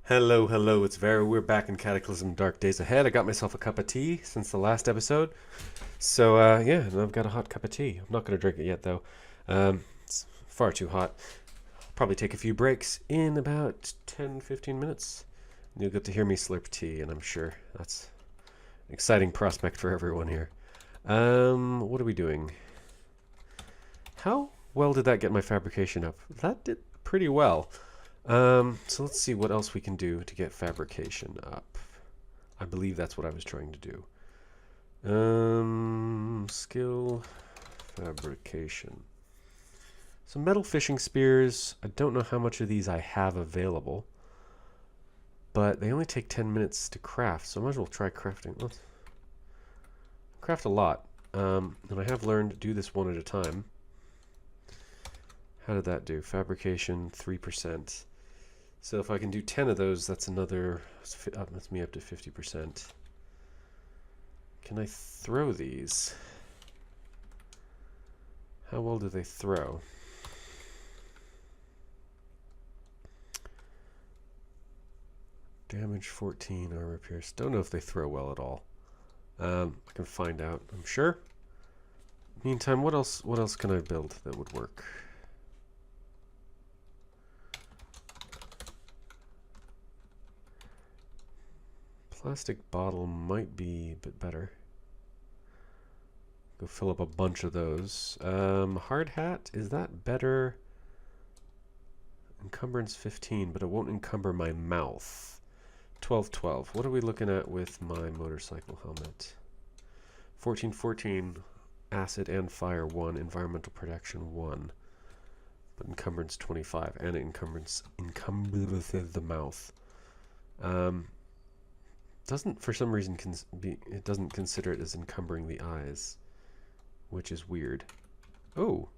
Hello, hello, it's Veru. We're back in Cataclysm Dark Days Ahead. I got myself a cup of tea since the last episode. So, yeah, and I've got a hot cup of tea. I'm not going to drink it yet, though. It's far too hot. Probably take a few breaks in about 10-15 minutes. You'll get to hear me slurp tea, and I'm sure that's an exciting prospect for everyone here. What are we doing? How well did that get my fabrication up? That did pretty well. So let's see what else we can do to get fabrication up. I believe that's what I was trying to do. Skill, fabrication. So metal fishing spears, I don't know how much of these I have available, but they only take 10 minutes to craft, so I might as well try crafting. Let's craft a lot, and I have learned to do this one at a time. How did that do? Fabrication, 3%. So if I can do 10 of those, that's another, that's me up to 50%. Can I throw these? How well do they throw? Damage 14, armor pierce. Don't know if they throw well at all. I can find out, I'm sure. Meantime, what else can I build that would work? Plastic bottle might be a bit better. Go fill up a bunch of those. Hard hat, is that better? Encumbrance 15, but it won't encumber my mouth. 12. What are we looking at with my motorcycle helmet? 14, acid and fire 1, environmental protection 1. But encumbrance 25, and it encumbers the mouth. Doesn't for some reason it doesn't consider it as encumbering the eyes, which is weird. Oh.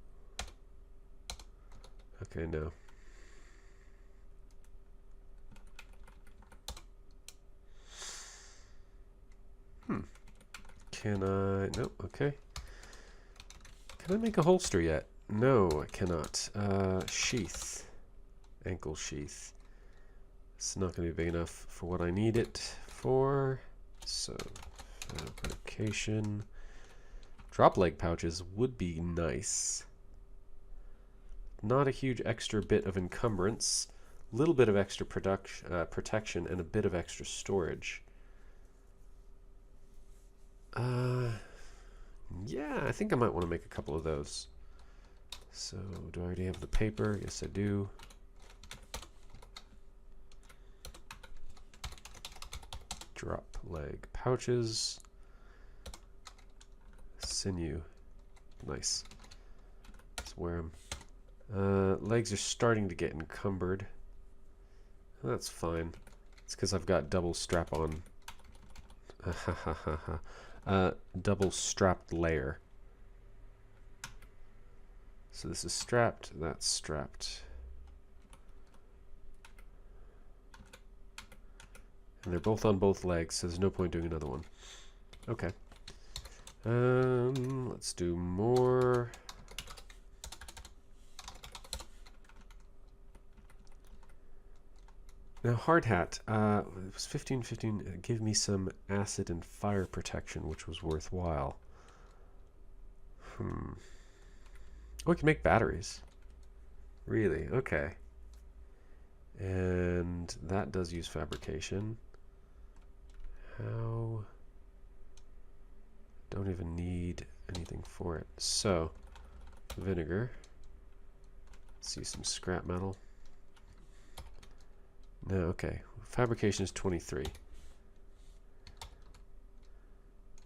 Okay, no. Can I? No. Okay. Can I make a holster yet? No, I cannot. Sheath. Ankle sheath. It's not going to be big enough for what I need it for. So, fabrication. Drop leg pouches would be nice. Not a huge extra bit of encumbrance. A little bit of extra protection and a bit of extra storage. Yeah, I think I might want to make a couple of those. So, do I already have the paper? Yes, I do. Drop leg pouches. Sinew. Nice. Let's wear them. Legs are starting to get encumbered. That's fine. It's because I've got double strap on. Double strapped layer. So this is strapped, that's strapped. And they're both on both legs, so there's no point doing another one. Okay. Let's do more. Now, hard hat, it was 15. It gave me some acid and fire protection, which was worthwhile. Oh, we can make batteries. Really? Okay. And that does use fabrication. How? Don't even need anything for it. So, vinegar. Let's see some scrap metal. No, okay. Fabrication is 23.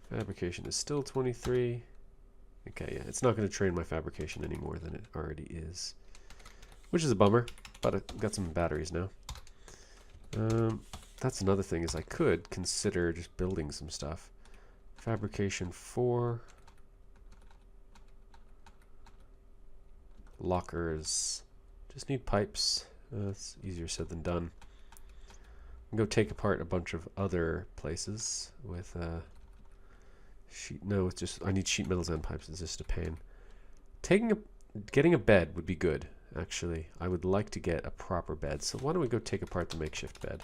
Fabrication is still 23. Okay, yeah, it's not going to train my fabrication any more than it already is. Which is a bummer, but I've got some batteries now. That's another thing, is I could consider just building some stuff. Fabrication 4. Lockers. Just need pipes. That's easier said than done. I can go take apart a bunch of other places with sheet. No, it's just I need sheet metals and pipes. It's just a pain. Getting a bed would be good. Actually, I would like to get a proper bed. So why don't we go take apart the makeshift bed?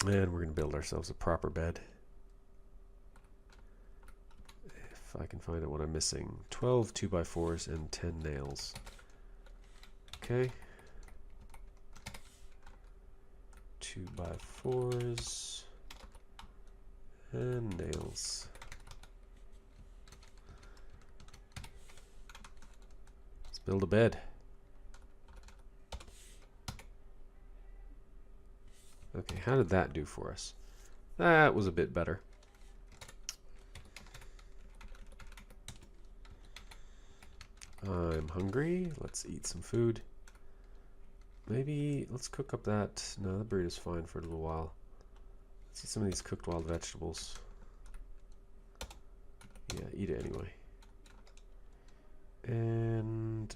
And we're going to build ourselves a proper bed. If I can find out what I'm missing. 12 2x4s and 10 nails. Okay. 2x4s and nails. Let's build a bed. Okay, how did that do for us? That was a bit better. I'm hungry. Let's eat some food. Maybe let's cook up that. No, the burrito's fine for a little while. Let's eat some of these cooked wild vegetables. Yeah, eat it anyway. And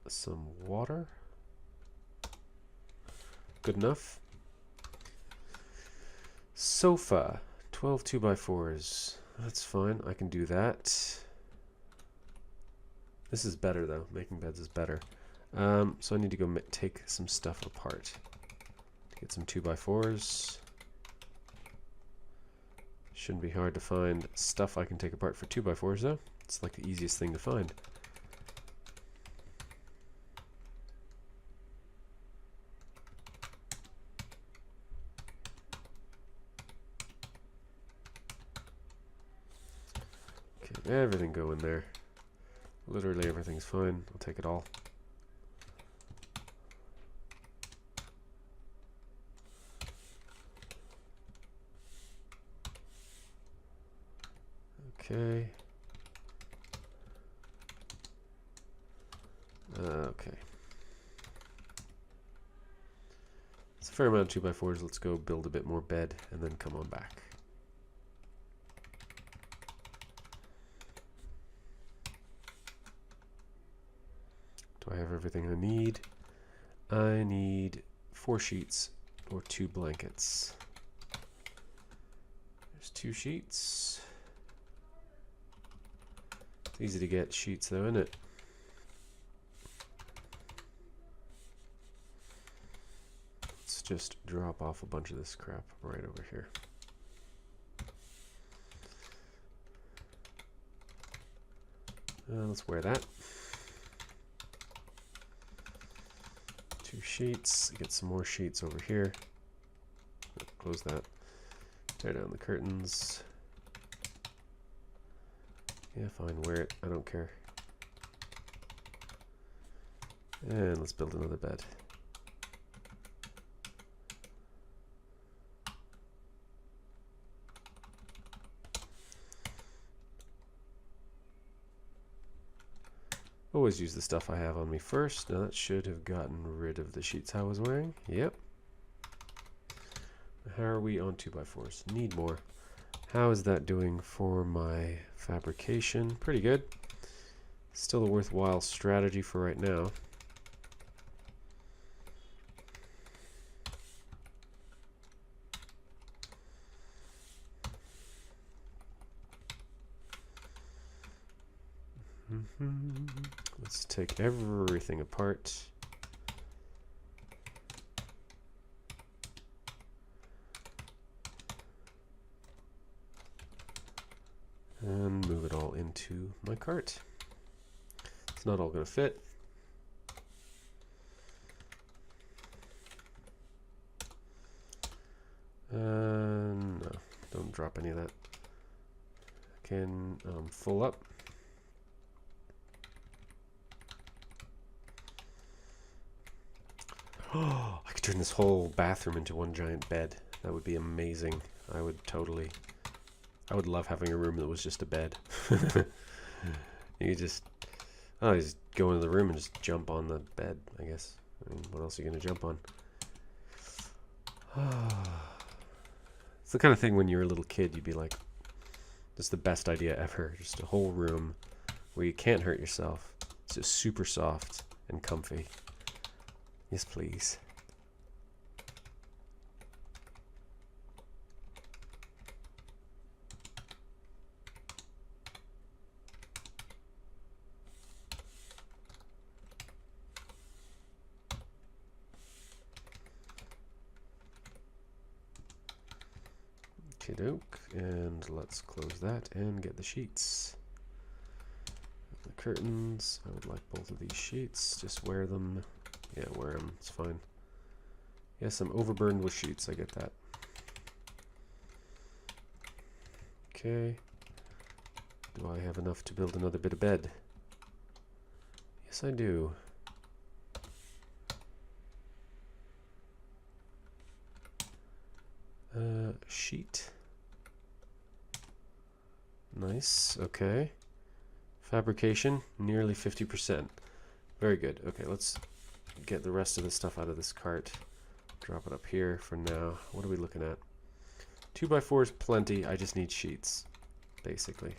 some water. Good enough. Sofa. 12 2x4s. That's fine. I can do that. This is better though. Making beds is better. So I need to go take some stuff apart. Get some 2x4s. Shouldn't be hard to find stuff I can take apart for 2x4s though. It's like the easiest thing to find. Okay, everything go in there. Literally everything's fine. I'll take it all. Okay. Okay. It's a fair amount of 2x4s. Let's go build a bit more bed and then come on back. Do I have everything I need? I need 4 sheets or 2 blankets. There's 2 sheets. It's easy to get sheets though, isn't it? Let's just drop off a bunch of this crap right over here. Let's wear that. 2 sheets. Get some more sheets over here. Close that. Tear down the curtains. Yeah, fine, wear it. I don't care. And let's build another bed. Always use the stuff I have on me first. Now that should have gotten rid of the sheets I was wearing. Yep. How are we on 2x4s? Need more. How is that doing for my fabrication? Pretty good. Still a worthwhile strategy for right now. Let's take everything apart. And move it all into my cart. It's not all going to fit. No, don't drop any of that. Can full up. Oh, I could turn this whole bathroom into one giant bed. That would be amazing. I would love having a room that was just a bed. You just go into the room and just jump on the bed, I guess. I mean, what else are you going to jump on? It's the kind of thing when you're a little kid, you'd be like, this is the best idea ever. Just a whole room where you can't hurt yourself. It's just super soft and comfy. Yes, please. Okey-doke. And let's close that and get the sheets. The curtains. I would like both of these sheets. Just wear them. Yeah, wear them. It's fine. Yes, I'm overburdened with sheets. I get that. Okay. Do I have enough to build another bit of bed? Yes, I do. Sheet. Nice. Okay. Fabrication, nearly 50%. Very good. Okay, let's get the rest of the stuff out of this cart. Drop it up here for now. What are we looking at? 2x4 is plenty. I just need sheets, basically.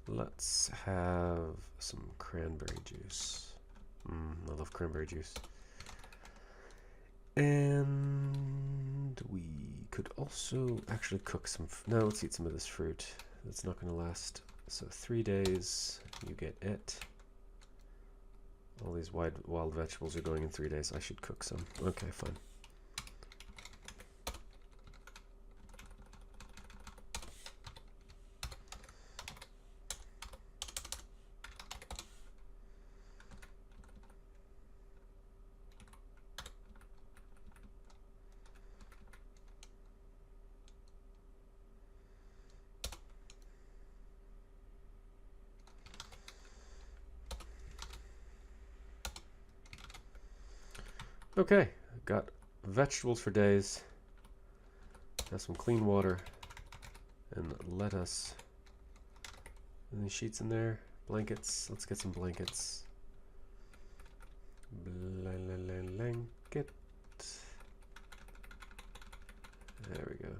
Let's have some cranberry juice. I love cranberry juice. And we could also actually cook some. No, let's eat some of this fruit. That's not going to last. So 3 days, you get it. All these wild vegetables are going in 3 days. I should cook some. Okay, fine. Okay, got vegetables for days. Have some clean water and lettuce. Any sheets in there? Blankets. Let's get some blankets. Blanket. There we go.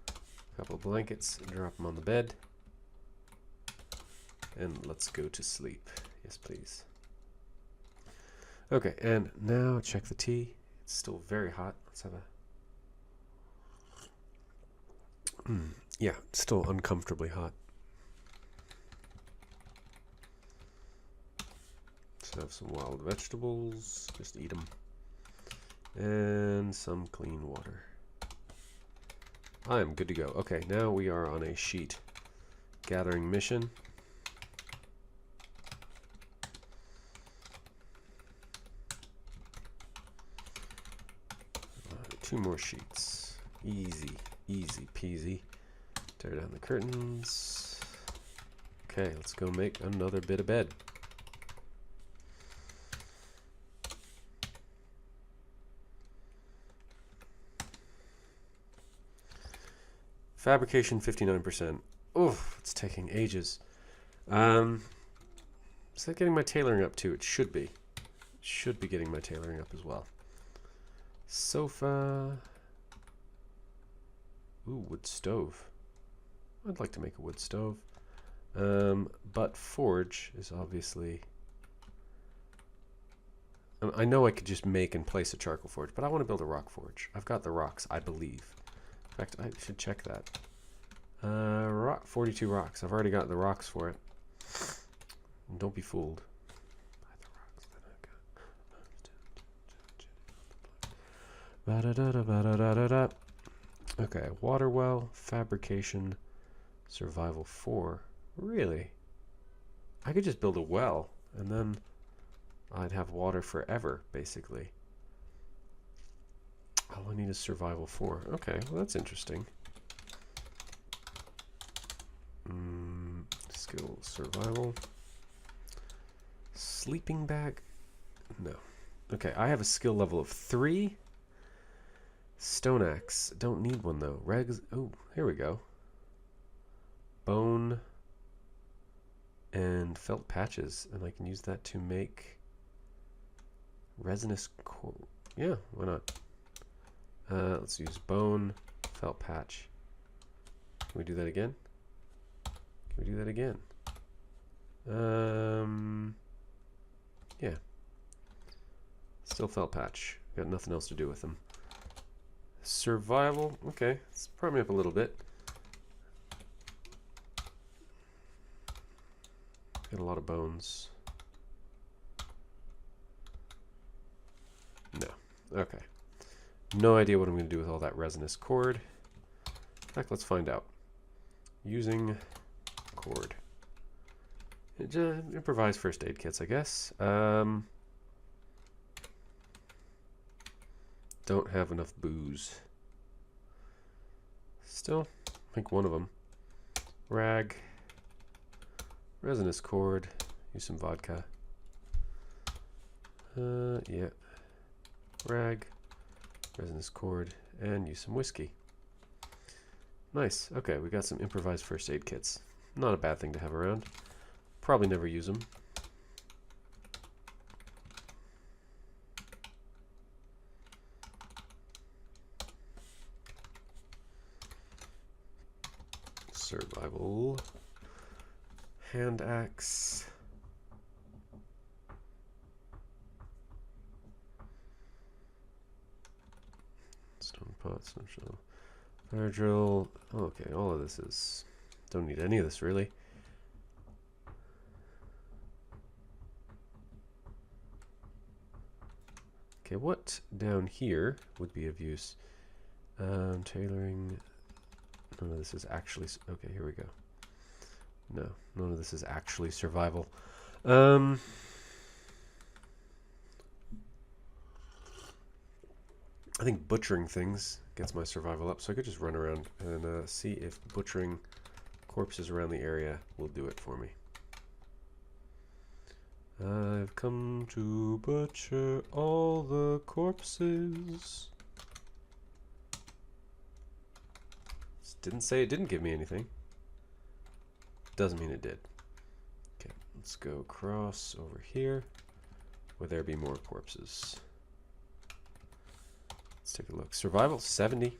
A couple of blankets. Drop them on the bed. And let's go to sleep. Yes, please. Okay, and now check the tea. It's still very hot. Let's have a... yeah, still uncomfortably hot. Let's have some wild vegetables. Just eat them. And some clean water. I am good to go. Okay, now we are on a sheet gathering mission. Two more sheets. Easy, easy peasy. Tear down the curtains. Okay, let's go make another bit of bed. Fabrication 59%. Oh, it's taking ages. Is that getting my tailoring up too? It should be. It should be getting my tailoring up as well. Sofa. Ooh, wood stove. I'd like to make a wood stove. But forge is obviously... I know I could just make and place a charcoal forge, but I want to build a rock forge. I've got the rocks, I believe. In fact, I should check that. 42 rocks. I've already got the rocks for it. Don't be fooled. Okay, water well, fabrication, survival 4. Really? I could just build a well, and then I'd have water forever, basically. All I need is survival 4. Okay, well that's interesting. Skill survival. Sleeping bag? No. Okay, I have a skill level of 3. Stone axe. Don't need one though. Regs. Oh, here we go. Bone and felt patches, and I can use that to make resinous core. Yeah, why not? Let's use bone, felt patch. Can we do that again? Can we do that again? Yeah. Still felt patch. Got nothing else to do with them. Survival. Okay, it's probably up a little bit. Got a lot of bones. No. Okay. No idea what I'm going to do with all that resinous cord. In fact, let's find out. Using cord. Improvise first aid kits, I guess. Don't have enough booze. Still, make one of them. Rag. Resinous cord. Use some vodka. Yeah. Rag. Resinous cord. And use some whiskey. Nice. Okay, we got some improvised first aid kits. Not a bad thing to have around. Probably never use them. Survival. Hand axe. Stone pot, stone shovel. Fire drill. Okay, all of this is... Don't need any of this, really. Okay, what down here would be of use? Tailoring. None of this is actually... Okay, here we go. No, none of this is actually survival. I think butchering things gets my survival up, so I could just run around and see if butchering corpses around the area will do it for me. I've come to butcher all the corpses. Didn't say it didn't give me anything. Doesn't mean it did. Okay, let's go across over here. Will there be more corpses? Let's take a look. Survival 70.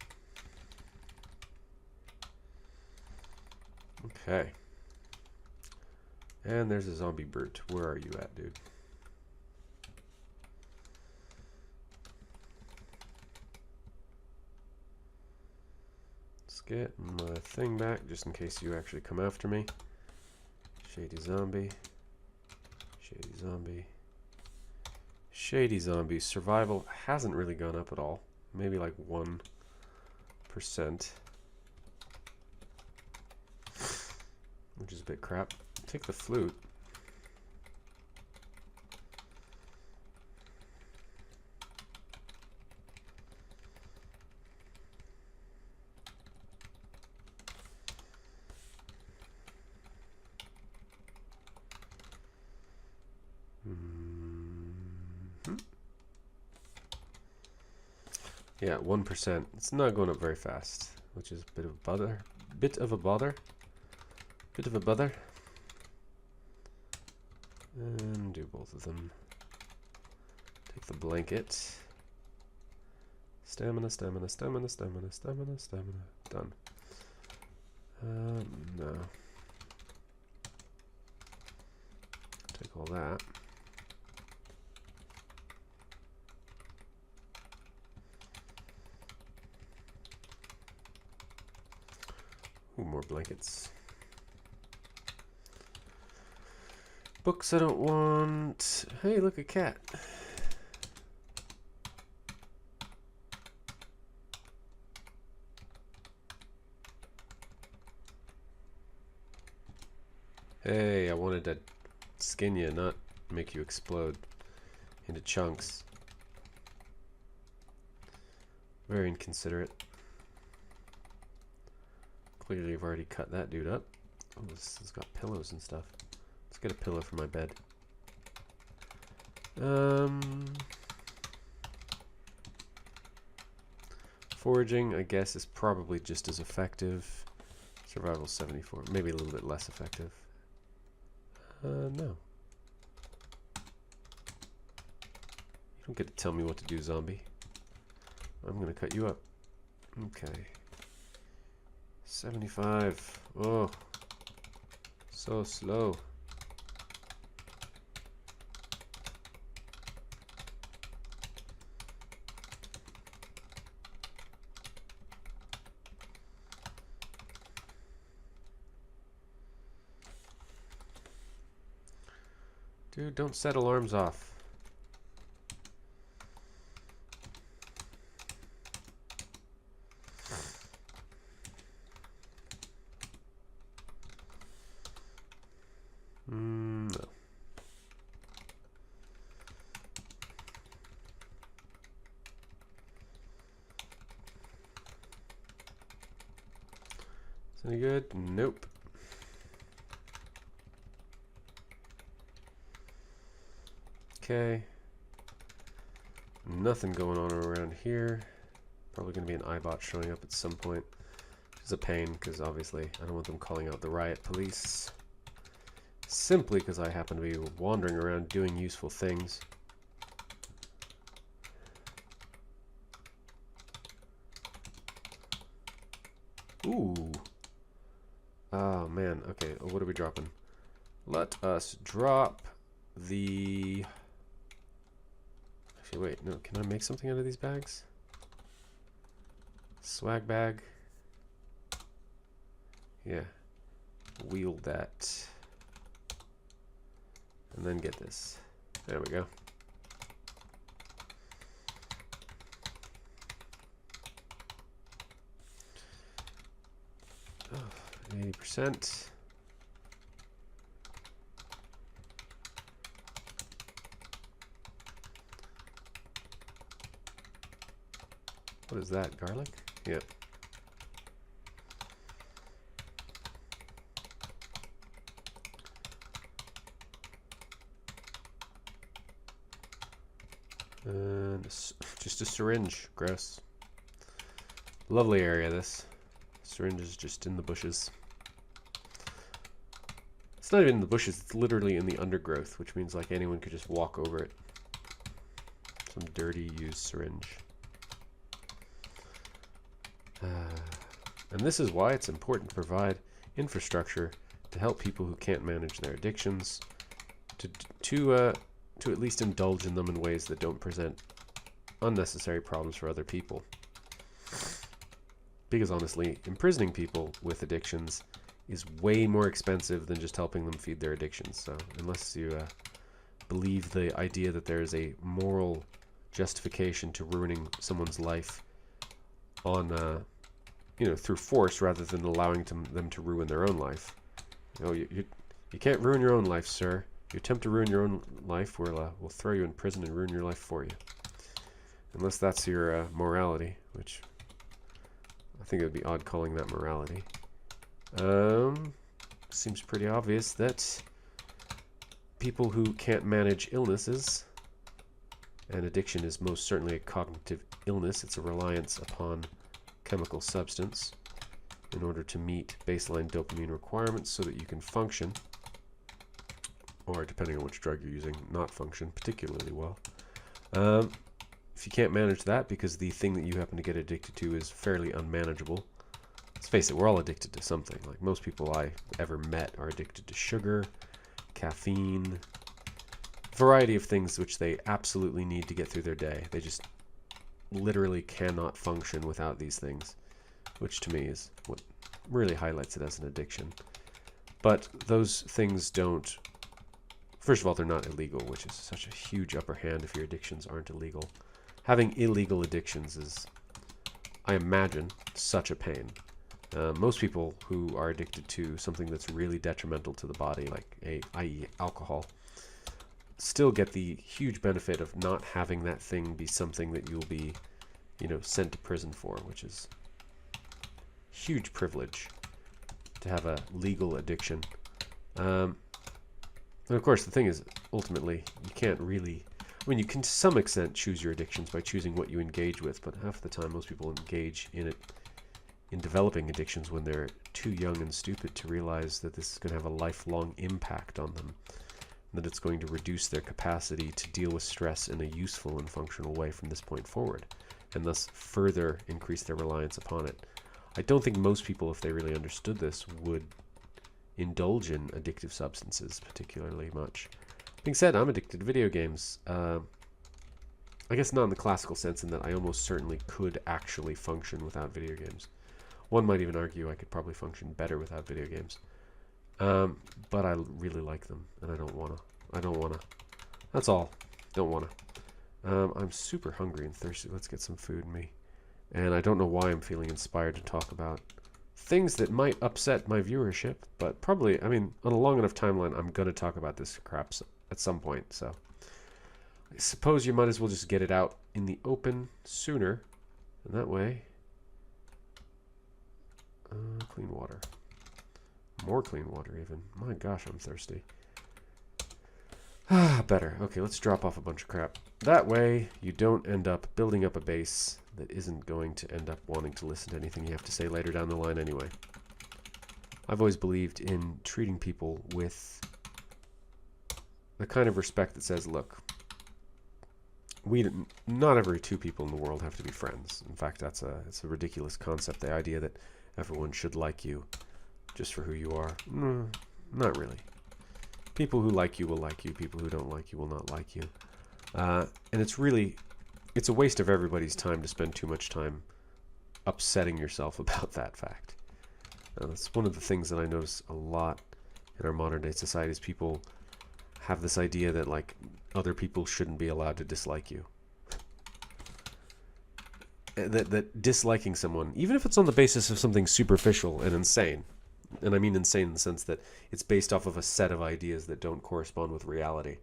Okay. And there's a zombie bird. Where are you at, dude? Let's get my thing back just in case you actually come after me. Shady zombie. Shady zombie. Shady zombie. Survival hasn't really gone up at all. Maybe like 1%. Which is a bit crap. Take the flute. Yeah, 1%. It's not going up very fast, which is a bit of a bother. Bit of a bother. Bit of a bother. And do both of them. Take the blanket. Stamina, stamina, stamina, stamina, stamina, stamina. Done. No. Take all that. Ooh, more blankets. Books I don't want. Hey, look, a cat. Hey, I wanted to skin you, not make you explode into chunks. Very inconsiderate. Clearly, I've already cut that dude up. Oh, this has got pillows and stuff. Let's get a pillow for my bed. Foraging, I guess, is probably just as effective. Survival 74, maybe a little bit less effective. No. You don't get to tell me what to do, zombie. I'm gonna cut you up. Okay. 75. Oh. So slow. Dude, don't set alarms off. Any good? Nope. Okay. Nothing going on around here. Probably going to be an iBot showing up at some point. Which is a pain, because obviously I don't want them calling out the riot police. Simply because I happen to be wandering around doing useful things. Ooh. Oh, man. Okay, what are we dropping? Let us drop the... Actually, wait. No, can I make something out of these bags? Swag bag. Yeah. Wield that. And then get this. There we go. Oh, 80%. What is that? Garlic? Yeah. And just a syringe. Gross. Lovely area, this. Syringe is just in the bushes. It's not even in the bushes, it's literally in the undergrowth, which means like anyone could just walk over it. Some dirty used syringe. And this is why it's important to provide infrastructure to help people who can't manage their addictions to at least indulge in them in ways that don't present unnecessary problems for other people. Because honestly, imprisoning people with addictions is way more expensive than just helping them feed their addictions. So unless you believe the idea that there is a moral justification to ruining someone's life on through force rather than allowing them to ruin their own life. You can't ruin your own life, sir. If you attempt to ruin your own life, we'll throw you in prison and ruin your life for you. Unless that's your morality, which I think it would be odd calling that morality. Seems pretty obvious that people who can't manage illnesses, and addiction is most certainly a cognitive illness, it's a reliance upon chemical substance in order to meet baseline dopamine requirements so that you can function, or depending on which drug you're using, not function particularly well. If you can't manage that because the thing that you happen to get addicted to is fairly unmanageable, let's face it, we're all addicted to something. Like most people I ever met are addicted to sugar, caffeine, variety of things which they absolutely need to get through their day. They just literally cannot function without these things, which to me is what really highlights it as an addiction. But those things don't, first of all, they're not illegal, which is such a huge upper hand if your addictions aren't illegal. Having illegal addictions is, I imagine, such a pain. Most people who are addicted to something that's really detrimental to the body, like i.e. alcohol, still get the huge benefit of not having that thing be something that you'll be, sent to prison for, which is huge privilege to have a legal addiction. And of course, the thing is, ultimately, you can't really, you can to some extent choose your addictions by choosing what you engage with, but half the time most people engage in developing addictions when they're too young and stupid to realize that this is going to have a lifelong impact on them, that it's going to reduce their capacity to deal with stress in a useful and functional way from this point forward, and thus further increase their reliance upon it. I don't think most people, if they really understood this, would indulge in addictive substances particularly much. Being said, I'm addicted to video games. I guess not in the classical sense in that I almost certainly could actually function without video games. One might even argue I could probably function better without video games. But I really like them, and I don't wanna. That's all. Don't wanna. I'm super hungry and thirsty. Let's get some food in me. And I don't know why I'm feeling inspired to talk about things that might upset my viewership, but probably, on a long enough timeline, I'm gonna talk about this crap at some point, so I suppose you might as well just get it out in the open sooner, and that way Clean water. More clean water, even. My gosh, I'm thirsty. Better. Okay, let's drop off a bunch of crap. That way, you don't end up building up a base that isn't going to end up wanting to listen to anything you have to say later down the line anyway. I've always believed in treating people with the kind of respect that says, look, not every two people in the world have to be friends. In fact, it's a ridiculous concept, the idea that everyone should like you just for who you are. Not really. People who like you will like you. People who don't like you will not like you. And it's a waste of everybody's time to spend too much time upsetting yourself about that fact. That's one of the things that I notice a lot in our modern day society is people have this idea that like other people shouldn't be allowed to dislike you. That disliking someone, even if it's on the basis of something superficial and insane, and I mean insane in the sense that it's based off of a set of ideas that don't correspond with reality.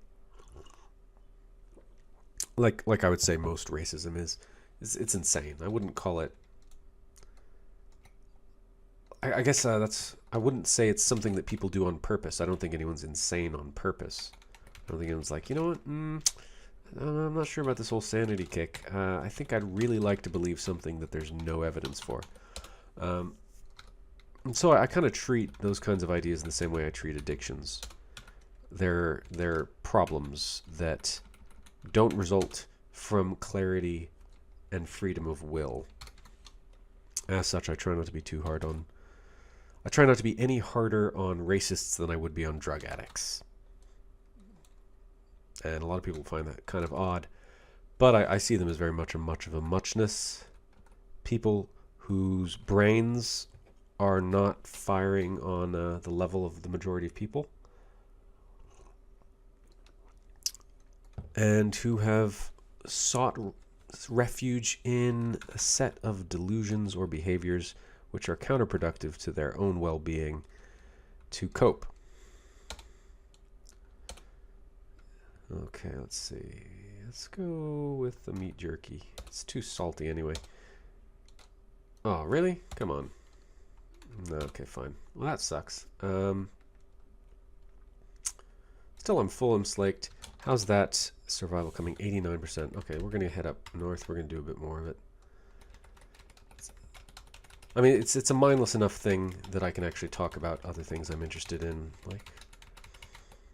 Like I would say most racism is it's insane. I wouldn't call it. I guess I wouldn't say it's something that people do on purpose. I don't think anyone's insane on purpose. I don't think anyone's like, you know what? I'm not sure about this whole sanity kick. I think I'd really like to believe something that there's no evidence for. And so I kind of treat those kinds of ideas in the same way I treat addictions. They're problems that don't result from clarity and freedom of will. As such, I try not to be too hard on... I try not to be any harder on racists than I would be on drug addicts. And a lot of people find that kind of odd. But I see them as very much of a muchness. People whose brains are not firing on the level of the majority of people. And who have sought refuge in a set of delusions or behaviors which are counterproductive to their own well-being to cope. Okay, let's see. Let's go with the meat jerky. It's too salty anyway. Oh, really? Come on. Okay, fine. Well, that sucks. Still, I'm full. I'm slaked. How's that survival coming? 89%. Okay, we're going to head up north. We're going to do a bit more of it. I mean, it's a mindless enough thing that I can actually talk about other things I'm interested in. Like,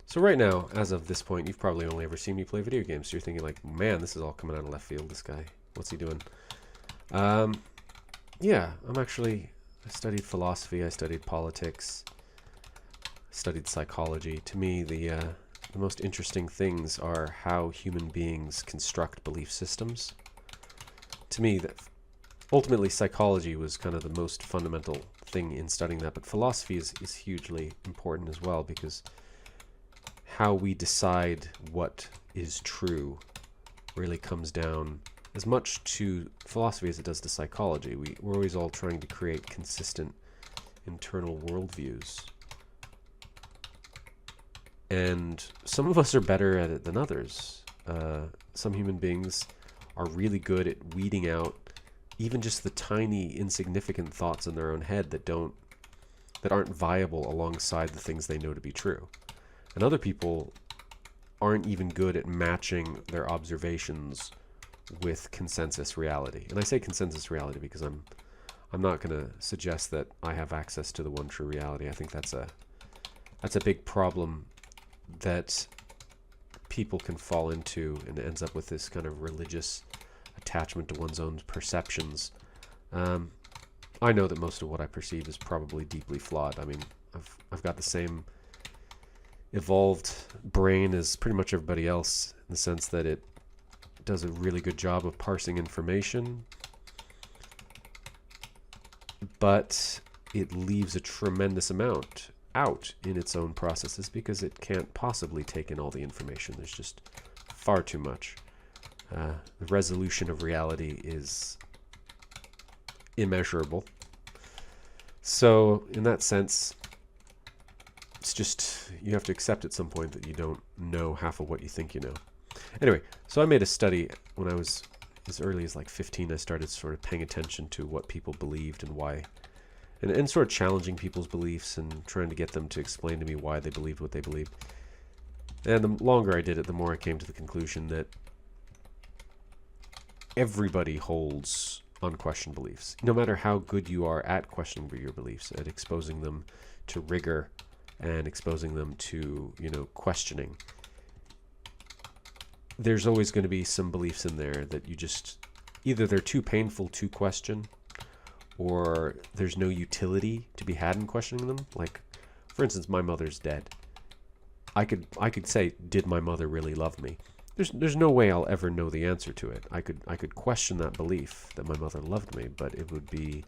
so right now, as of this point, you've probably only ever seen me play video games. So you're thinking like, man, this is all coming out of left field. This guy, what's he doing? Yeah, I studied philosophy. I studied politics. Studied psychology. To me, the most interesting things are how human beings construct belief systems. To me, ultimately, psychology was kind of the most fundamental thing in studying that, but philosophy is hugely important as well, because how we decide what is true really comes down as much to philosophy as it does to psychology. We're always all trying to create consistent internal worldviews. And some of us are better at it than others. Some human beings are really good at weeding out even just the tiny, insignificant thoughts in their own head that aren't viable alongside the things they know to be true. And other people aren't even good at matching their observations with consensus reality. And I say consensus reality because I'm not going to suggest that I have access to the one true reality. I think that's a big problem that people can fall into, and it ends up with this kind of religious attachment to one's own perceptions. I know that most of what I perceive is probably deeply flawed. I mean, I've got the same evolved brain as pretty much everybody else, in the sense that it does a really good job of parsing information, but it leaves a tremendous amount out in its own processes because it can't possibly take in all the information. There's just far too much. The resolution of reality is immeasurable. So in that sense, it's just, you have to accept at some point that you don't know half of what you think you know. Anyway, so I made a study when I was as early as like 15. I started sort of paying attention to what people believed and why and sort of challenging people's beliefs and trying to get them to explain to me why they believed what they believed. And the longer I did it, the more I came to the conclusion that everybody holds unquestioned beliefs. No matter how good you are at questioning your beliefs, at exposing them to rigor and exposing them to, questioning, there's always going to be some beliefs in there that you just, either they're too painful to question, or there's no utility to be had in questioning them. Like, for instance, my mother's dead. I could say, did my mother really love me? There's no way I'll ever know the answer to it. I could question that belief that my mother loved me, but it would be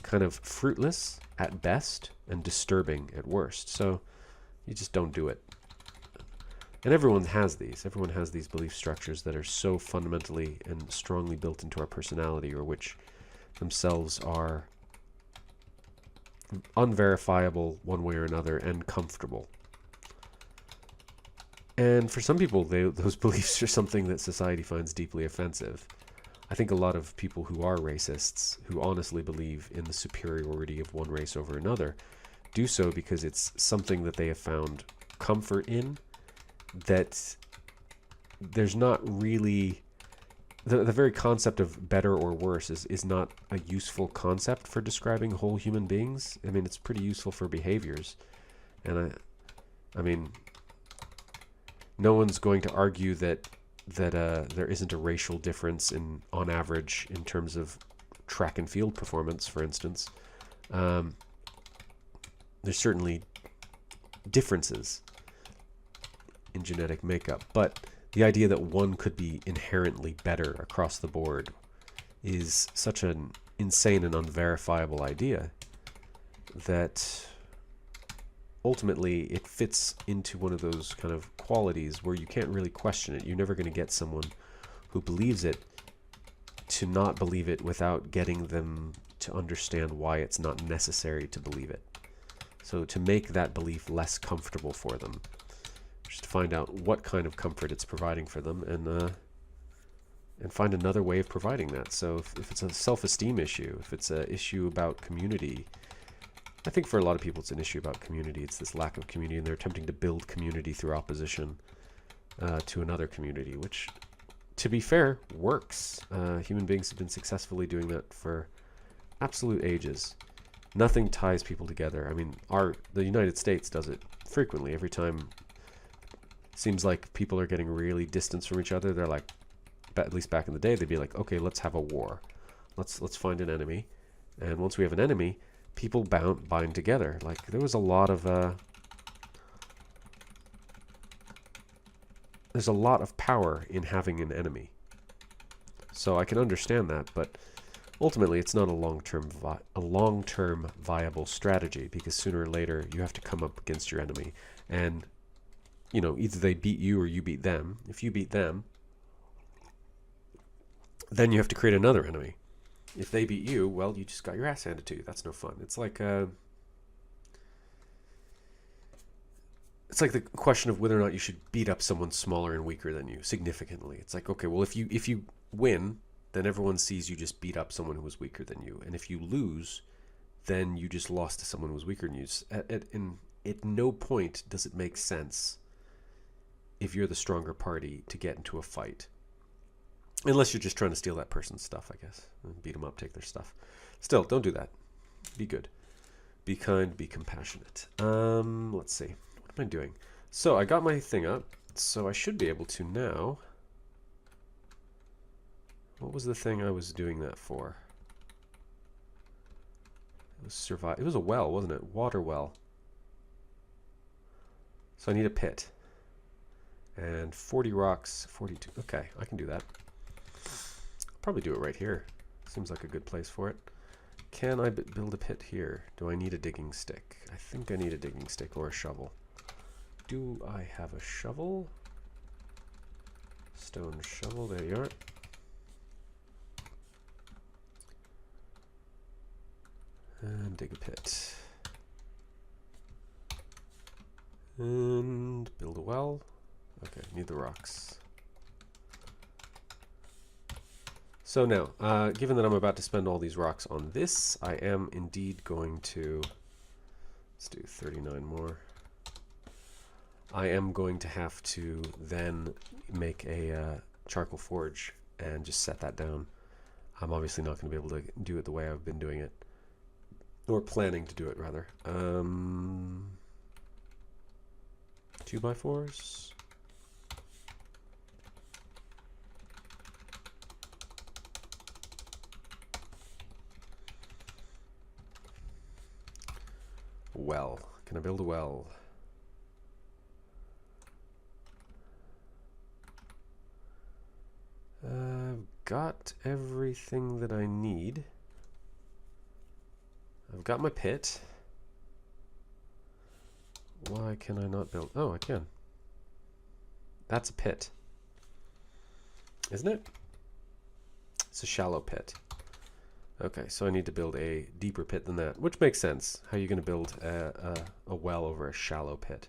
kind of fruitless at best and disturbing at worst. So you just don't do it. And everyone has these. Everyone has these belief structures that are so fundamentally and strongly built into our personality, or which themselves are unverifiable one way or another and comfortable. And for some people, those beliefs are something that society finds deeply offensive. I think a lot of people who are racists, who honestly believe in the superiority of one race over another, do so because it's something that they have found comfort in, that there's not really... The very concept of better or worse is not a useful concept for describing whole human beings. I mean, it's pretty useful for behaviors. And I mean... No one's going to argue that there isn't a racial difference on average in terms of track and field performance, for instance. There's certainly differences in genetic makeup, but the idea that one could be inherently better across the board is such an insane and unverifiable idea that ultimately it fits into one of those kind of qualities where you can't really question it. You're never going to get someone who believes it to not believe it without getting them to understand why it's not necessary to believe it. So to make that belief less comfortable for them, just to find out what kind of comfort it's providing for them, and find another way of providing that. So if it's a self-esteem issue, if it's an issue about community, I think for a lot of people it's an issue about community. It's this lack of community, and they're attempting to build community through opposition to another community, which, to be fair, works. Human beings have been successfully doing that for absolute ages. Nothing ties people together. I mean, the United States does it frequently. Every time it seems like people are getting really distant from each other, they're like, at least back in the day, they'd be like, okay, let's have a war. Let's find an enemy. And once we have an enemy, people bind together. Like, there was a lot of there's a lot of power in having an enemy. So I can understand that, but ultimately it's not a long-term viable strategy, because sooner or later you have to come up against your enemy, and either they beat you or you beat them. If you beat them, then you have to create another enemy. If they beat you, well, you just got your ass handed to you. That's no fun. It's like the question of whether or not you should beat up someone smaller and weaker than you significantly. It's like, okay, well, if you win, then everyone sees you just beat up someone who was weaker than you, and if you lose, then you just lost to someone who was weaker than you. At no point does it make sense, if you're the stronger party, to get into a fight. Unless you're just trying to steal that person's stuff, I guess. And beat them up, take their stuff. Still, don't do that. Be good. Be kind, be compassionate. Let's see. What am I doing? So, I got my thing up. So, I should be able to now... What was the thing I was doing that for? It was survive. It was a well, wasn't it? Water well. So, I need a pit. And 40 rocks, 42. Okay, I can do that. Probably do it right here. Seems like a good place for it. Can I build a pit here? Do I need a digging stick? I think I need a digging stick or a shovel. Do I have a shovel? Stone shovel, there you are. And dig a pit. And build a well. Okay, need the rocks. So now, given that I'm about to spend all these rocks on this, I am indeed going to, let's do 39 more. I am going to have to then make a charcoal forge and just set that down. I'm obviously not going to be able to do it the way I've been doing it, or planning to do it rather. 2x4s. Well, can I build a well? I've got everything that I need. I've got my pit. Why can I not build? Oh, I can. That's a pit. Isn't it? It's a shallow pit. Okay, so I need to build a deeper pit than that, which makes sense. How are you going to build a well over a shallow pit?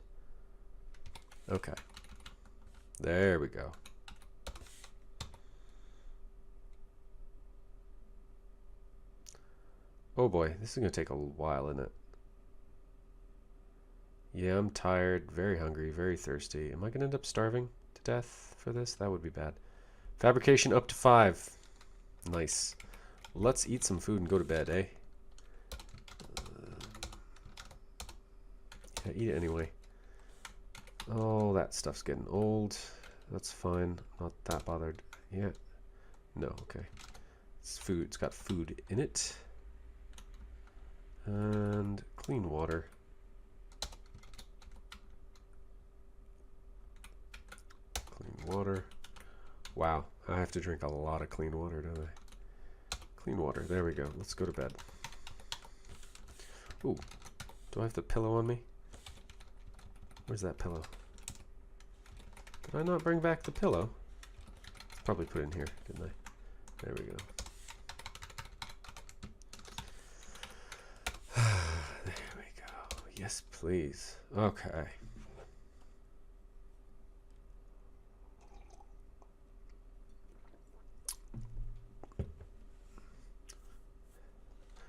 Okay. There we go. Oh boy, this is going to take a while, isn't it? Yeah, I'm tired, very hungry, very thirsty. Am I going to end up starving to death for this? That would be bad. Fabrication up to 5. Nice. Let's eat some food and go to bed, eh? Yeah, eat it anyway. Oh, that stuff's getting old. That's fine. Not that bothered yet. No, okay. It's food. It's got food in it. And clean water. Clean water. Wow, I have to drink a lot of clean water, don't I? Clean water. There we go. Let's go to bed. Ooh, do I have the pillow on me? Where's that pillow? Did I not bring back the pillow? Probably put it in here, didn't I? There we go. There we go. Yes, please. Okay.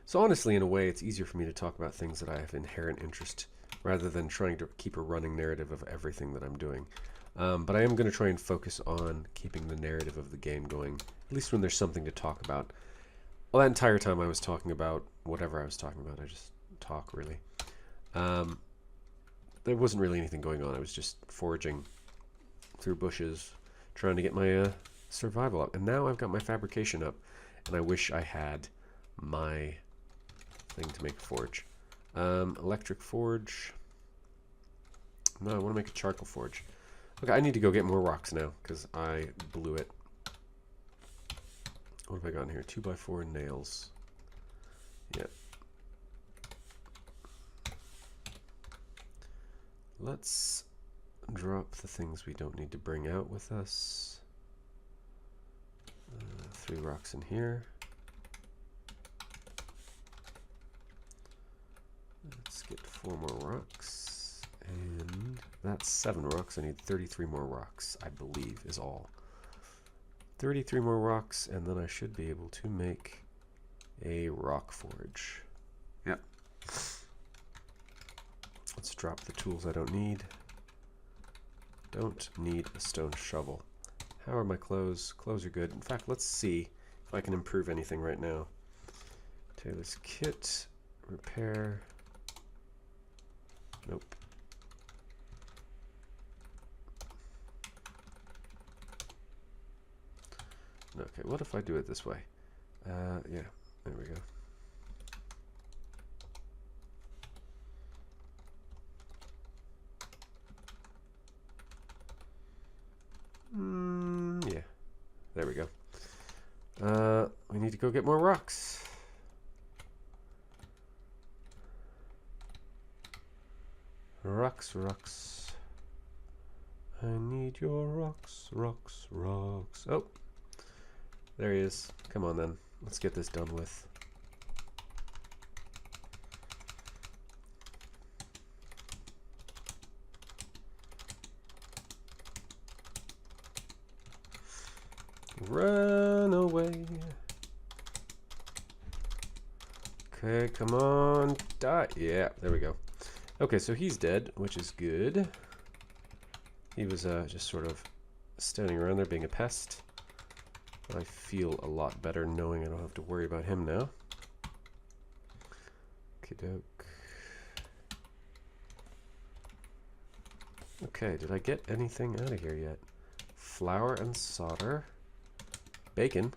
So honestly, in a way, it's easier for me to talk about things that I have inherent interest rather than trying to keep a running narrative of everything that I'm doing. But I am going to try and focus on keeping the narrative of the game going, at least when there's something to talk about. Well, that entire time I was talking about whatever I was talking about. I just talk, really. There wasn't really anything going on. I was just foraging through bushes, trying to get my survival up. And now I've got my fabrication up, and I wish I had my thing to make a forge. Electric forge. No, I want to make a charcoal forge. Okay, I need to go get more rocks now because I blew it. What have I got in here? 2x4 nails. Yeah. Let's drop the things we don't need to bring out with us. 3 rocks in here. Let's get 4 more rocks, and that's 7 rocks. I need 33 more rocks, I believe, is all. 33 more rocks, and then I should be able to make a rock forge. Yep. Let's drop the tools I don't need. Don't need a stone shovel. How are my clothes? Clothes are good. In fact, let's see if I can improve anything right now. Taylor's kit, repair. Nope. Okay, what if I do it this way? Yeah, there we go. Yeah, there we go. We need to go get more rocks. Rocks, rocks. I need your rocks, rocks, rocks. Oh, there he is. Come on then. Let's get this done with. Run away, Okay, come on, die. Yeah, there we go. Okay, so he's dead, which is good. He was just sort of standing around there being a pest. I feel a lot better knowing I don't have to worry about him now. Okey-doke. Okay, did I get anything out of here yet? Flour and solder. Bacon.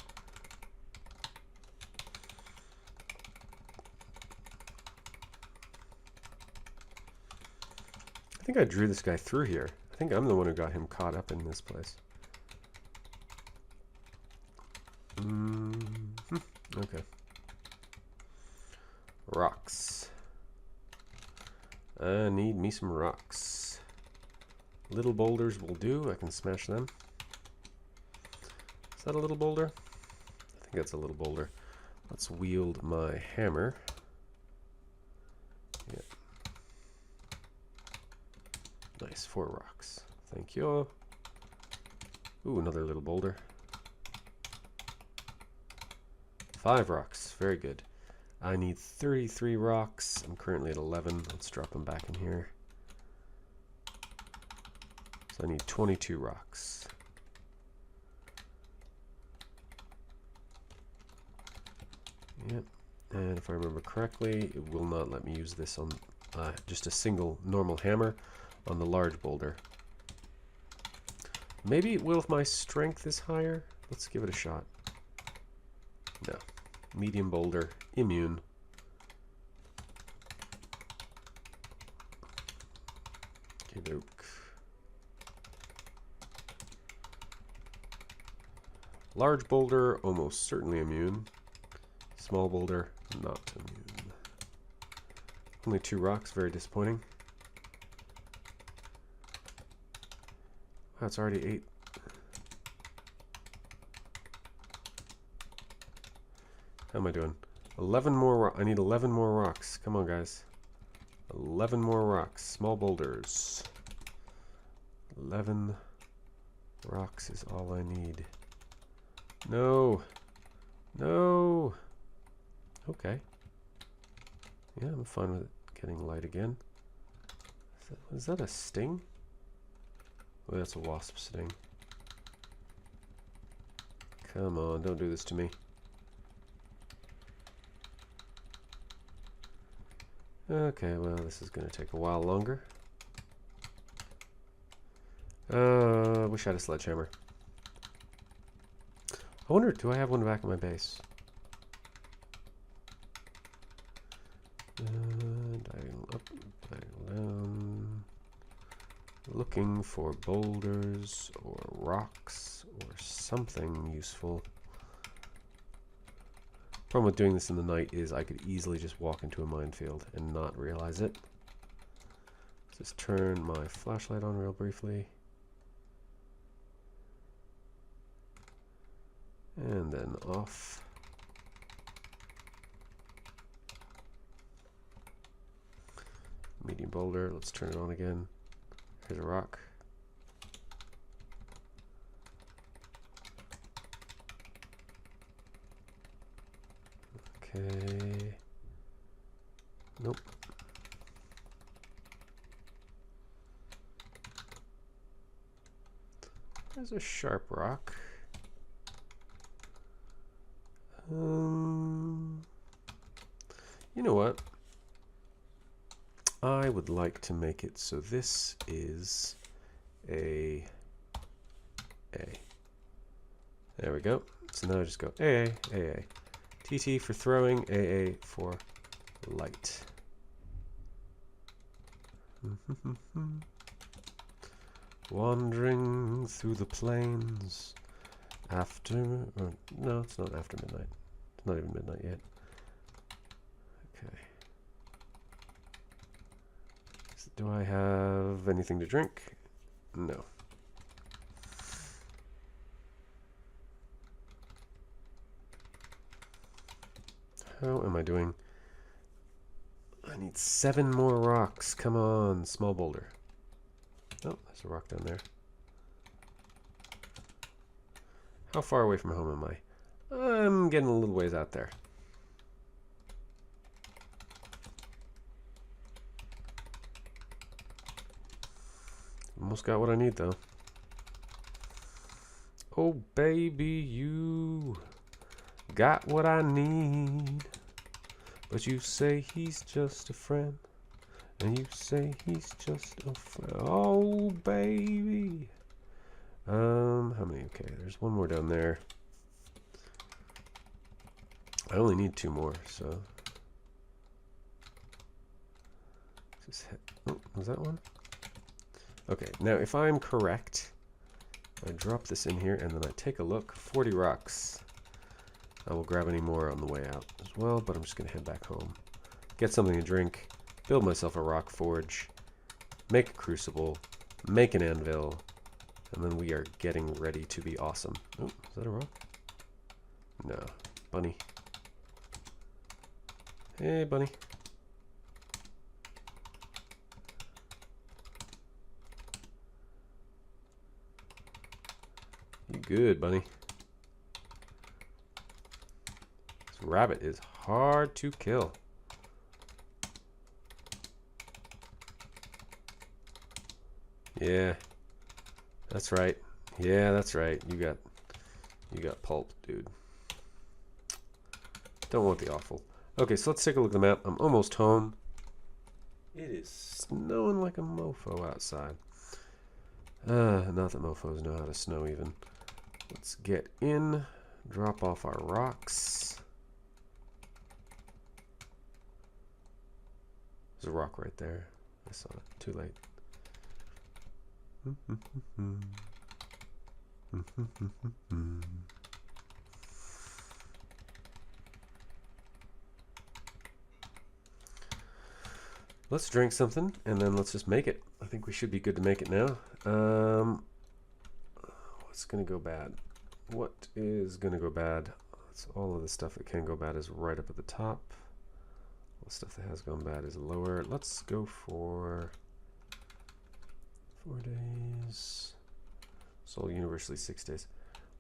I think I drew this guy through here. I think I'm the one who got him caught up in this place. Okay. Rocks. I need me some rocks. Little boulders will do. I can smash them. Is that a little boulder? I think that's a little boulder. Let's wield my hammer. Yeah. Nice, 4 rocks. Thank you. Ooh, another little boulder. 5 rocks. Very good. I need 33 rocks. I'm currently at 11. Let's drop them back in here. So I need 22 rocks. Yep. And if I remember correctly, it will not let me use this on just a single normal hammer on the large boulder. Maybe it will if my strength is higher. Let's give it a shot. No. Medium boulder, immune. Okey-doke. Large boulder, almost certainly immune. Small boulder, not immune. Only 2 rocks, very disappointing. Wow, it's already 8. How am I doing? 11 more. I need 11 more rocks. Come on, guys. 11 more rocks. Small boulders. 11 rocks is all I need. No. No. Okay. Yeah, I'm fine with it getting light again. Is that a sting? Oh, that's a wasp sting. Come on, don't do this to me. Okay, well, this is going to take a while longer. Wish I had a sledgehammer. I wonder, do I have one back at my base? Diagonal up, diagonal down. Looking for boulders or rocks or something useful. Problem with doing this in the night is I could easily just walk into a minefield and not realize it. Let's just turn my flashlight on real briefly. And then off. Medium boulder, let's turn it on again. Here's a rock. Okay. Nope. There's a sharp rock. You know what? I would like to make it so this is a. There we go. So now I just go AA. TT for throwing, AA for light. Wandering through the plains after. No, it's not after midnight. It's not even midnight yet. Okay. Do I have anything to drink? No. How am I doing? I need 7 more rocks. Come on, small boulder. Oh, there's a rock down there. How far away from home am I? I'm getting a little ways out there. Almost got what I need, though. Oh, baby, you got what I need. But you say he's just a friend. And you say he's just a friend. Oh, baby. How many? Okay, there's one more down there. I only need 2 more, so. Just hit. Oh, was that one? Okay, now if I'm correct, I drop this in here and then I take a look. 40 rocks. I will grab any more on the way out as well, but I'm just going to head back home. Get something to drink, build myself a rock forge, make a crucible, make an anvil, and then we are getting ready to be awesome. Oh, is that a rock? No. Bunny. Hey, bunny. You good, bunny? This rabbit is hard to kill. Yeah. That's right. Yeah, that's right. You got pulp, dude. Don't want the offal. Okay, so let's take a look at the map. I'm almost home. It is snowing like a mofo outside. Not that mofos know how to snow even. Let's get in, drop off our rocks. There's a rock right there. I saw it. Too late. Let's drink something and then let's just make it. I think we should be good to make it now. What's gonna go bad? What is gonna go bad? It's all of the stuff that can go bad is right up at the top. All the stuff that has gone bad is lower. Let's go for 4 days. So universally 6 days.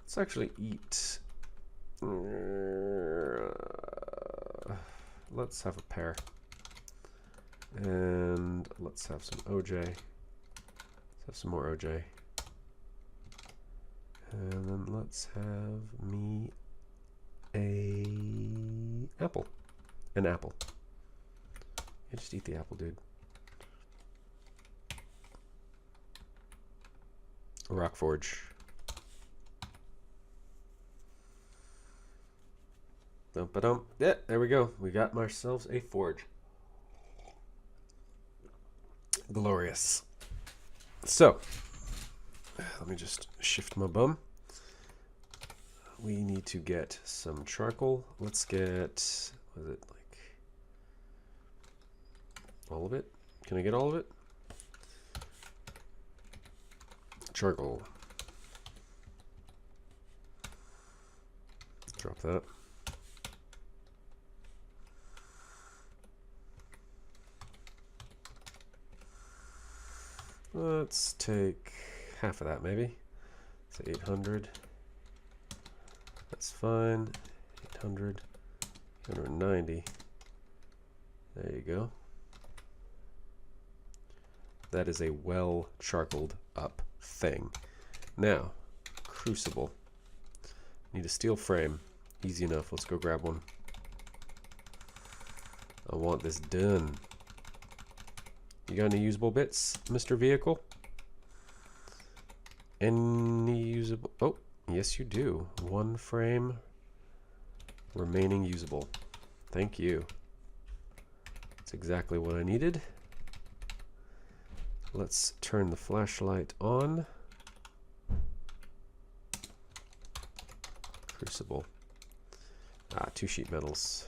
Let's actually eat. Let's have a pear. And let's have some OJ. Let's have some more OJ. And then let's have me an apple. An apple. Yeah, just eat the apple, dude. Rock forge. Dum-ba-dum. Yeah, there we go. We got ourselves a forge. Glorious. So, let me just shift my bum. We need to get some charcoal. Let's get, what is it, like, all of it? Can I get all of it? Charcoal. Drop that. Let's take half of that, maybe. So 800. That's fine. 800. 890. There you go. That is a well charcoaled up thing. Now, crucible. Need a steel frame. Easy enough. Let's go grab one. I want this done. You got any usable bits, Mr. Vehicle? Any usable? Oh, yes you do. 1 frame remaining usable. Thank you. That's exactly what I needed. Let's turn the flashlight on. Crucible. 2 sheet metals.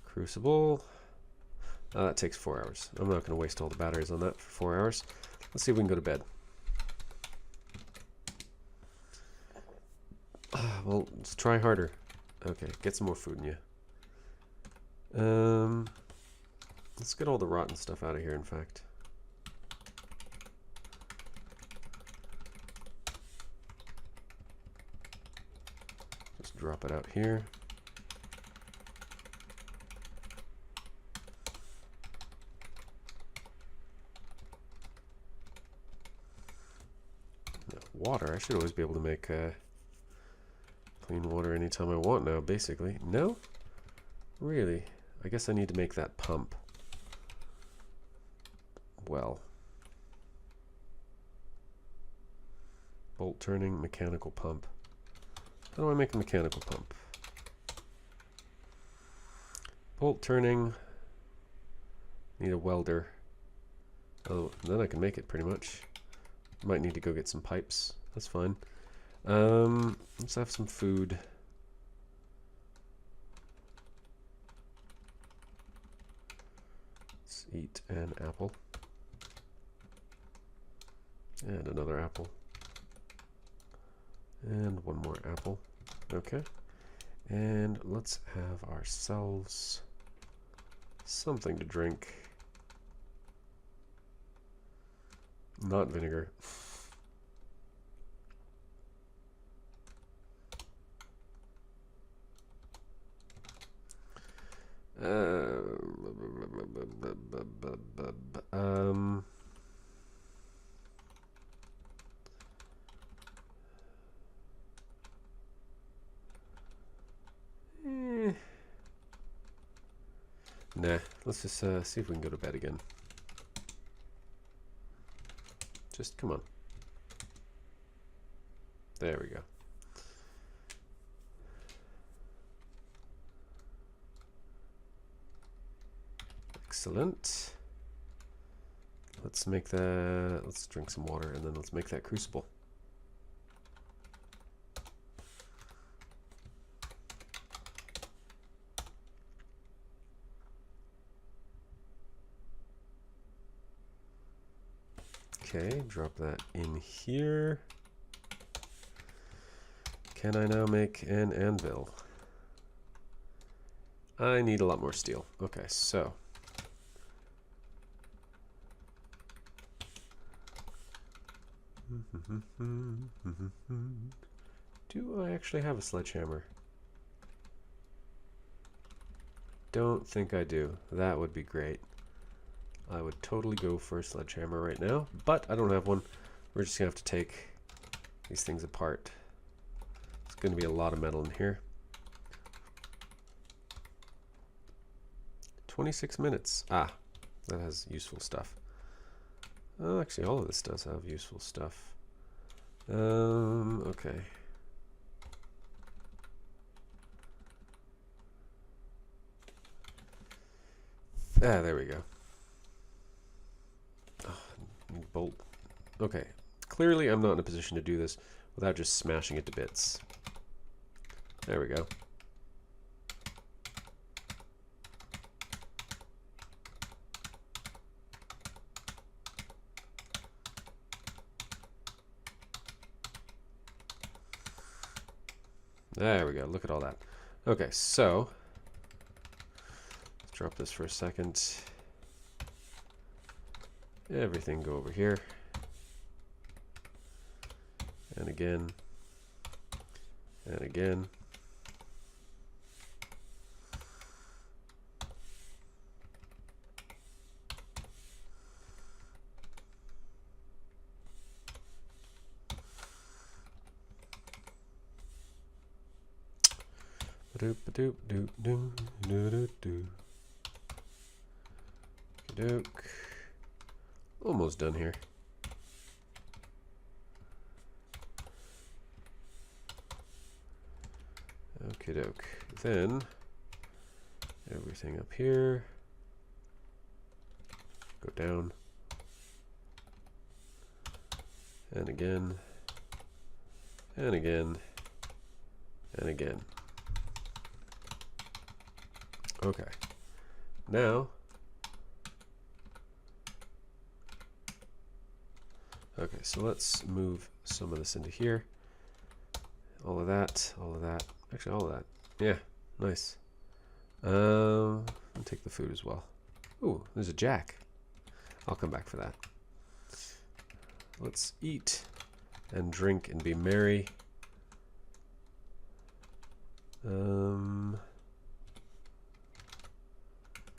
Crucible. That takes 4 hours. I'm not going to waste all the batteries on that for 4 hours. Let's see if we can go to bed. Well, let's try harder. Okay, get some more food in you. Let's get all the rotten stuff out of here, in fact. Just drop it out here. water. I should always be able to make clean water anytime I want now, basically. No? Really? I guess I need to make that pump. Well. Bolt turning, mechanical pump. How do I make a mechanical pump? Bolt turning. Need a welder. Oh, then I can make it pretty much. Might need to go get some pipes. That's fine. Let's have some food. Let's eat an apple. And another apple. And one more apple. Okay. And let's have ourselves something to drink. Not vinegar. Nah, let's just see if we can go to bed again. Just come on. There we go. Excellent. Let's make that, let's drink some water and then let's make that crucible. Okay, drop that in here. Can I now make an anvil? I need a lot more steel. Okay, so. Do I actually have a sledgehammer? Don't think I do. That would be great. I would totally go for a sledgehammer right now, but I don't have one. We're just gonna have to take these things apart. It's gonna be a lot of metal in here. 26 minutes. Ah, that has useful stuff. Oh, actually, all of this does have useful stuff. Okay. Ah, there we go. Bolt. Okay. Clearly, I'm not in a position to do this without just smashing it to bits. There we go. There we go. Look at all that. Okay, so let's drop this for a second. Everything go over here. And again. And again. Doke. Almost done here. Okie doke. Then everything up here. Go down. And again. And again. And again. Okay. Now. Okay, so let's move some of this into here. All of that, all of that. Actually, all of that. Yeah, nice. I'll take the food as well. Ooh, there's a jack. I'll come back for that. Let's eat and drink and be merry.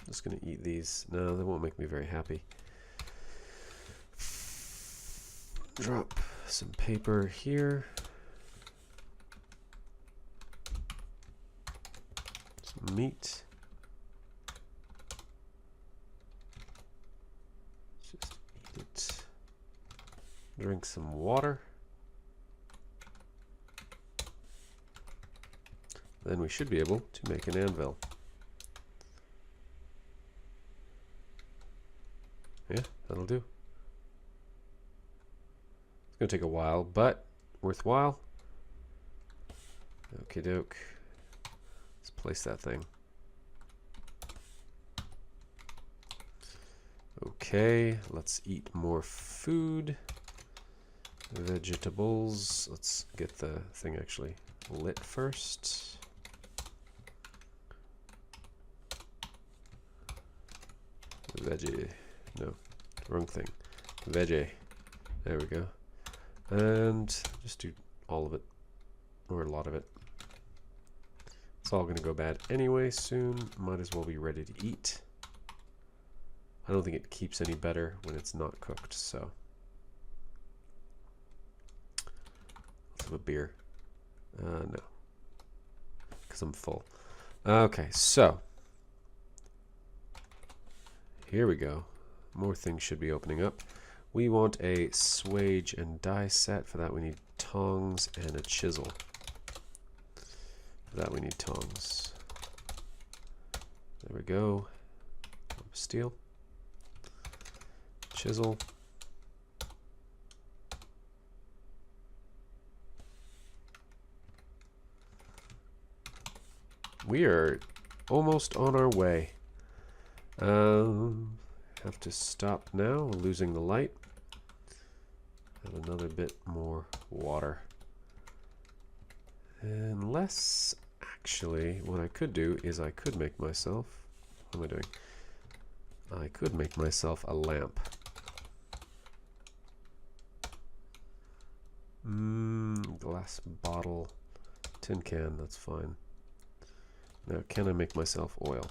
Just gonna eat these. No, they won't make me very happy. Drop. some paper here. Some meat. Just eat it. Drink some water. Then we should be able to make an anvil. Yeah, that'll do. It's going to take a while, but worthwhile. Okie doke. Let's place that thing. Okay, let's eat more food. Vegetables. Let's get the thing actually lit first. Veggie. No, wrong thing. Veggie. There we go. And just do all of it, or a lot of it. It's all going to go bad anyway soon. Might as well be ready to eat. I don't think it keeps any better when it's not cooked, so. Let's have a beer. No. Because I'm full. Okay, so. Here we go. More things should be opening up. We want a swage and die set. For that we need tongs and a chisel. For that we need tongs. There we go. Steel. Chisel. We are almost on our way. Have to stop now, losing the light. Have another bit more water. Unless, actually, what I could do is I could make myself, what am I doing? I could make myself a lamp. Glass bottle, tin can, that's fine. Now, can I make myself oil?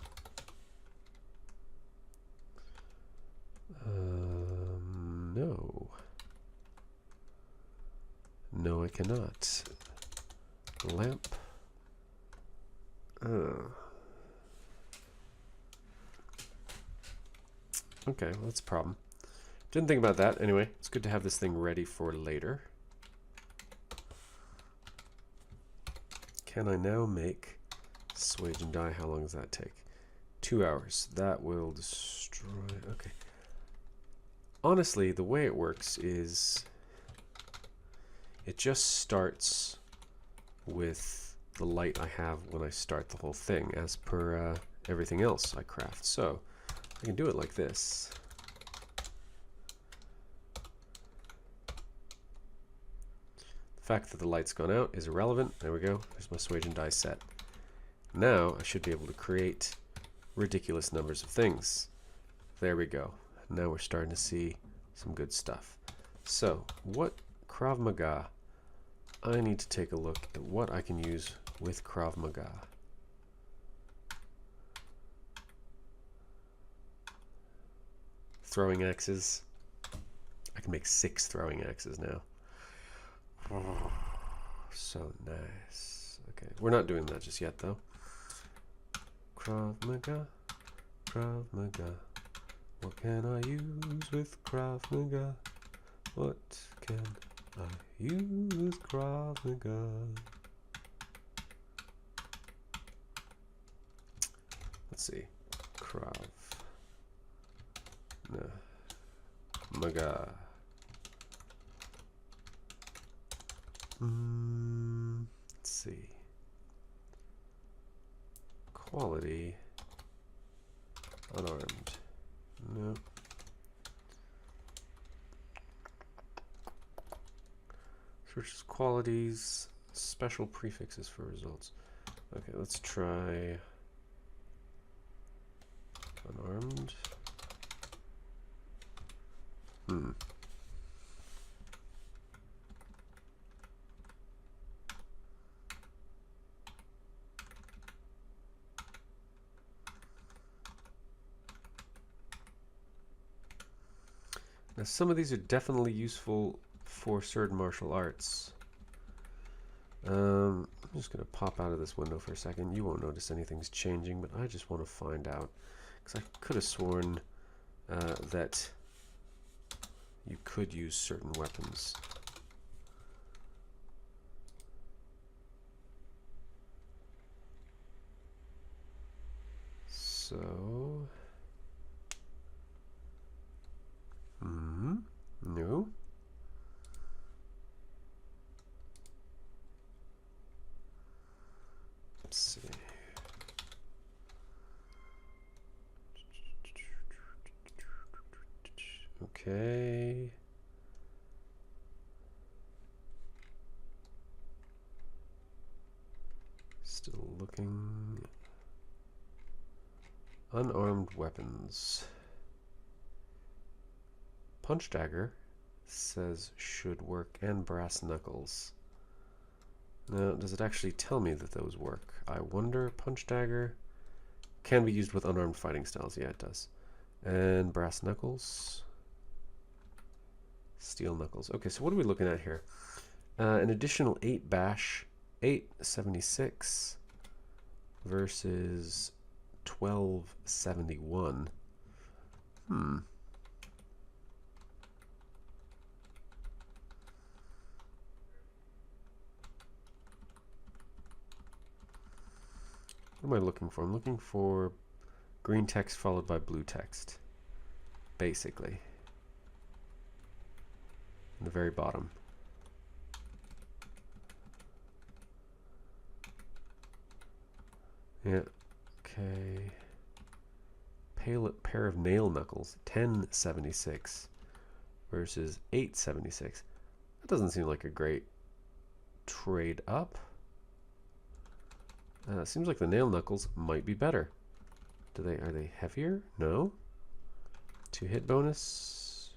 No. No, I cannot. Lamp. Okay, well, that's a problem. Didn't think about that. Anyway, it's good to have this thing ready for later. Can I now make swage and die? How long does that take? 2 hours. That will destroy... Okay. Honestly, the way it works is it just starts with the light I have when I start the whole thing, as per everything else I craft. So I can do it like this. The fact that the light's gone out is irrelevant. There we go. There's my swage and die set. Now I should be able to create ridiculous numbers of things. There we go. Now we're starting to see some good stuff. So, what Krav Maga? I need to take a look at what I can use with Krav Maga. Throwing axes. I can make 6 throwing axes now. Oh, so nice. Okay, we're not doing that just yet though. Krav Maga, Krav Maga. What can I use with Krav Maga? What can I use with Krav Maga? Let's see. Krav Maga. Let's see. Quality. Unarmed. No. Searches qualities. Special prefixes for results. Okay, let's try unarmed. Now some of these are definitely useful for certain martial arts. I'm just going to pop out of this window for a second. You won't notice anything's changing, but I just want to find out. Because I could have sworn that you could use certain weapons. So... no. Let's see. Okay. Still looking. Unarmed weapons. Punch dagger says should work, and brass knuckles. Now, does it actually tell me that those work? I wonder. Punch dagger can be used with unarmed fighting styles. Yeah, it does. And brass knuckles. Steel knuckles. Okay, so what are we looking at here? An additional 8 bash, 876 versus 1271. What am I looking for? I'm looking for green text followed by blue text, basically. In the very bottom. Yeah, okay. Pair of nail knuckles, 1076 versus 876. That doesn't seem like a great trade up. Seems like the nail knuckles might be better. Are they heavier? No. 2 hit bonus?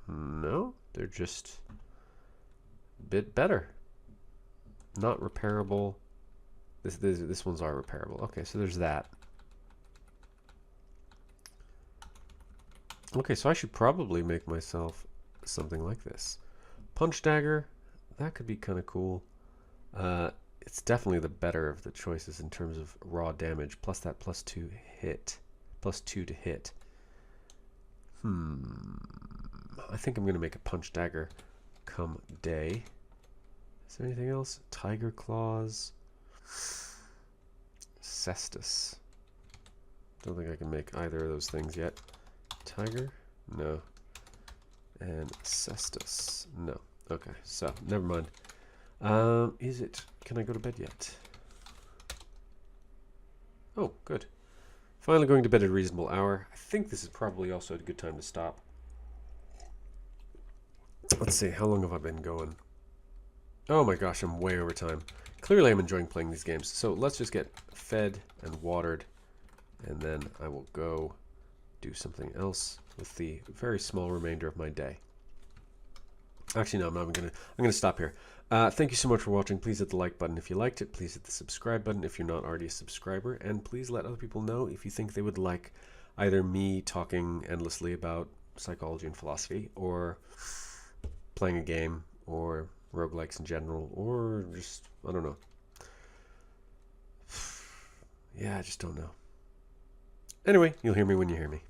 No. They're just a bit better. Not repairable. This ones are repairable. Okay, so there's that. Okay, so I should probably make myself something like this. Punch dagger. That could be kind of cool. It's definitely the better of the choices in terms of raw damage, plus that +2 hit. +2 to hit. I think I'm going to make a punch dagger come day. Is there anything else? Tiger claws. Cestus. Don't think I can make either of those things yet. Tiger? No. And cestus? No. Okay, so never mind. Can I go to bed yet? Oh, good. Finally going to bed at a reasonable hour. I think this is probably also a good time to stop. Let's see, how long have I been going? Oh my gosh, I'm way over time. Clearly I'm enjoying playing these games. So let's just get fed and watered, and then I will go do something else with the very small remainder of my day. Actually, no, I'm gonna stop here. Thank you so much for watching. Please hit the like button if you liked it. Please hit the subscribe button if you're not already a subscriber. And please let other people know if you think they would like either me talking endlessly about psychology and philosophy, or playing a game, or roguelikes in general, or just, I don't know. Yeah, I just don't know. Anyway, you'll hear me when you hear me.